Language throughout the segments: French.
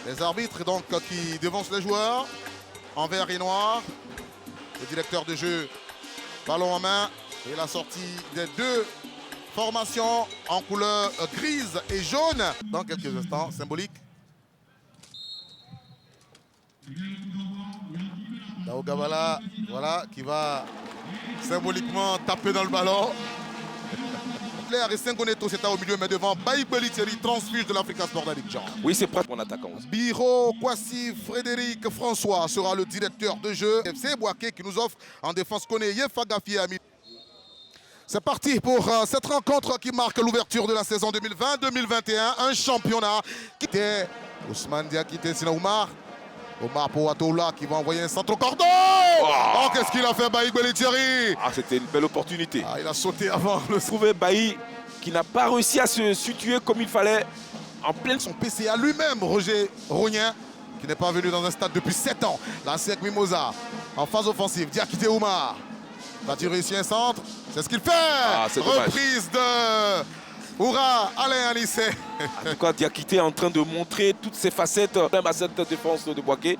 Les arbitres donc qui devancent les joueurs en vert et noir. Le directeur de jeu, ballon en main. Et la sortie des deux formations en couleur grise et jaune. Dans quelques instants, symbolique. Dao Gabala, voilà, qui va symboliquement taper dans le ballon. Et Senghone Toseta au milieu, mais devant Baïbeli Thierry, transfuge de l'Africa Sport d'Abidjan. Oui, c'est presque mon attaquant. Biro Kwasi Frédéric François sera le directeur de jeu. FC Bouaké qui nous offre en défense Kone Yefagafi Ami. C'est parti pour cette rencontre qui marque l'ouverture de la saison 2020-2021. Un championnat qui était Ousmane Diakité, sinon Oumar. Omar Powatoula qui va envoyer un centre au cordon. Oh, qu'est-ce qu'il a fait Baïbeli Thierry? Ah, c'était une belle opportunité. Ah, il a sauté avant le Trouver Bailly qui n'a pas réussi à se situer comme il fallait en pleine son PCA lui-même, Roger Rognin, qui n'est pas venu dans un stade depuis 7 ans. La SEC Mimosa en phase offensive. Diakité Oumar va tirer ici un centre. C'est ce qu'il fait. Ah, reprise de Oura Alain Anissé. En tout cas, Diakité est en train de montrer toutes ses facettes, même à cette défense de Bouaké.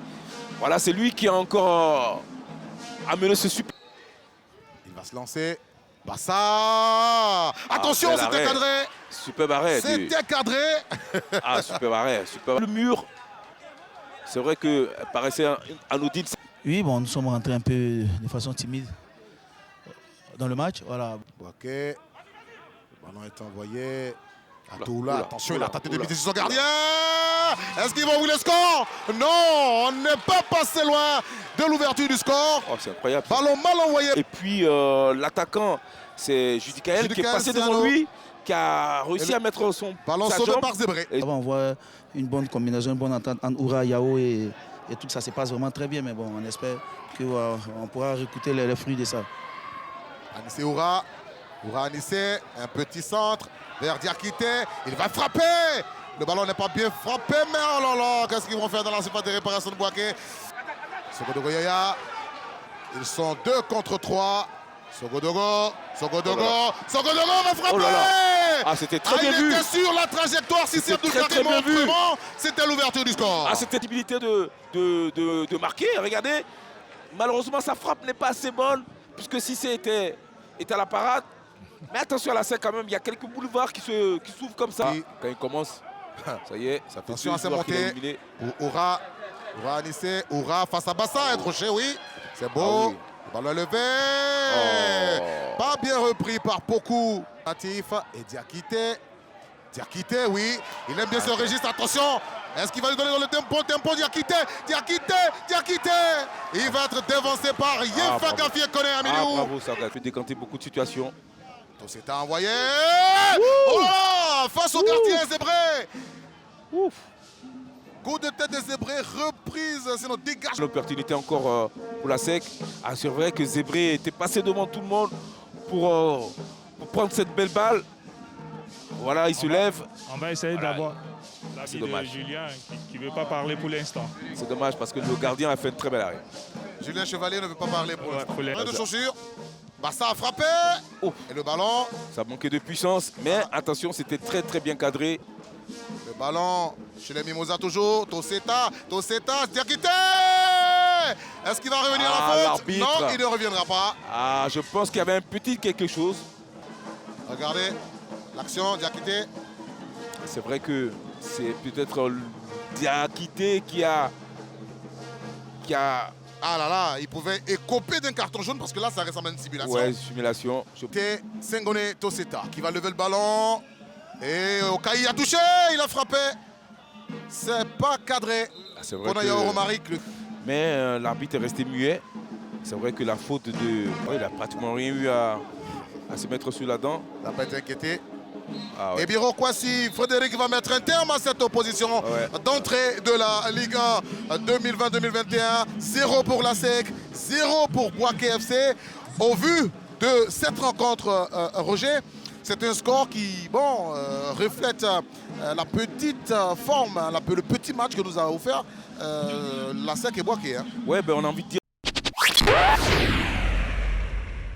Voilà, c'est lui qui a encore amené ce super. Il va se lancer. Bassa. Attention, c'était cadré. Super arrêt. C'était cadré. Ah, super arrêt. Super. Le mur, c'est vrai que paraissait anodine. Oui, bon, nous sommes rentrés un peu de façon timide dans le match. Voilà. Bouaké. Le ballon est envoyé. Atoula, attention, il a tenté de viser son gardien. Est-ce qu'ils vont ouvrir le score? Non, on n'est pas passé loin de l'ouverture du score. Oh, c'est incroyable. Ballon mal envoyé. Et puis l'attaquant, c'est Judicaël qui est passé devant lui, qui a réussi à mettre son ballon sauvé par Zébré. On voit une bonne combinaison, une bonne entente entre Oura, Yao et tout ça se passe vraiment très bien. Mais bon, on espère qu'on pourra réécouter les fruits de ça. Anissé Oura. Oura Anissé, un petit centre vers Diakité. Il va frapper. Le ballon n'est pas bien frappé, mais oh là là, qu'est-ce qu'ils vont faire dans la surface de réparation de Bouaké? Sogodogo Yaya. Ils sont 2 contre 3. Sogodogo va frapper. Oh là là. Ah, c'était très bien vu. Il était sur la trajectoire, si c'est tout carrément vraiment, c'était l'ouverture du score. Ah, c'était l'habilité de marquer, regardez. Malheureusement, sa frappe n'est pas assez bonne, puisque si c'était à la parade. Mais attention à la scène quand même, il y a quelques boulevards qui s'ouvrent comme ça. Et quand il commence, ça y est, ça fait attention à ses montées. Oura Anissé, Oura face à Bassa, Edroché, oui. C'est beau. Ah oui. Le ballon levé. Oh. Pas bien repris par Pokou. Natif et Diakité. Diakité, oui. Il aime bien ce registre. Attention. Est-ce qu'il va lui donner dans le tempo Diakité. Il va être dévancé par Yefagafi Kone Amiliou. Bravo, ça a pu décanter beaucoup de situations. Toseta envoyé. Oh là, face au gardien Zébré. Ouf. Coup de tête de Zébré, reprise, sinon dégage. L'opportunité encore pour la SEC. Ah, c'est vrai que Zébré était passé devant tout le monde pour prendre cette belle balle. Voilà, il se lève. On va essayer d'avoir c'est dommage. Julien qui ne veut pas parler pour l'instant. C'est dommage parce que le gardien a fait une très belle arrêt. Julien Chevalier ne veut pas parler pour l'instant. Plein de chaussures. Bassa a frappé. Oh. Et le ballon. Ça manquait de puissance, mais attention, c'était très très bien cadré. Le ballon chez les Mimosa toujours. Toseta, Diakité. Est-ce qu'il va revenir à la faute? Non, il ne reviendra pas. Ah, je pense qu'il y avait un petit quelque chose. Regardez l'action, Diakité. C'est vrai que c'est peut-être Diakité qui a... Ah là là, il pouvait écoper d'un carton jaune parce que là, ça ressemble à une simulation. Ouais, simulation. C'est Senghone Toseta qui va lever le ballon. Et Okaï a touché, il a frappé. C'est pas cadré. Ah, c'est vrai que... Mais l'arbitre est resté muet. C'est vrai que la faute de... Oh, il n'a pratiquement rien eu à se mettre sur la dent. Il n'a pas été inquiété. Ah ouais. Et Biro Kwasi Frédéric va mettre un terme à cette opposition d'entrée de la Ligue 1 2020-2021. 0 pour la SEC, 0 pour Bouaké FC. Au vu de cette rencontre, Roger, c'est un score qui reflète la petite forme, le petit match que nous a offert la SEC et Bouaké. Ouais, ben on a envie de dire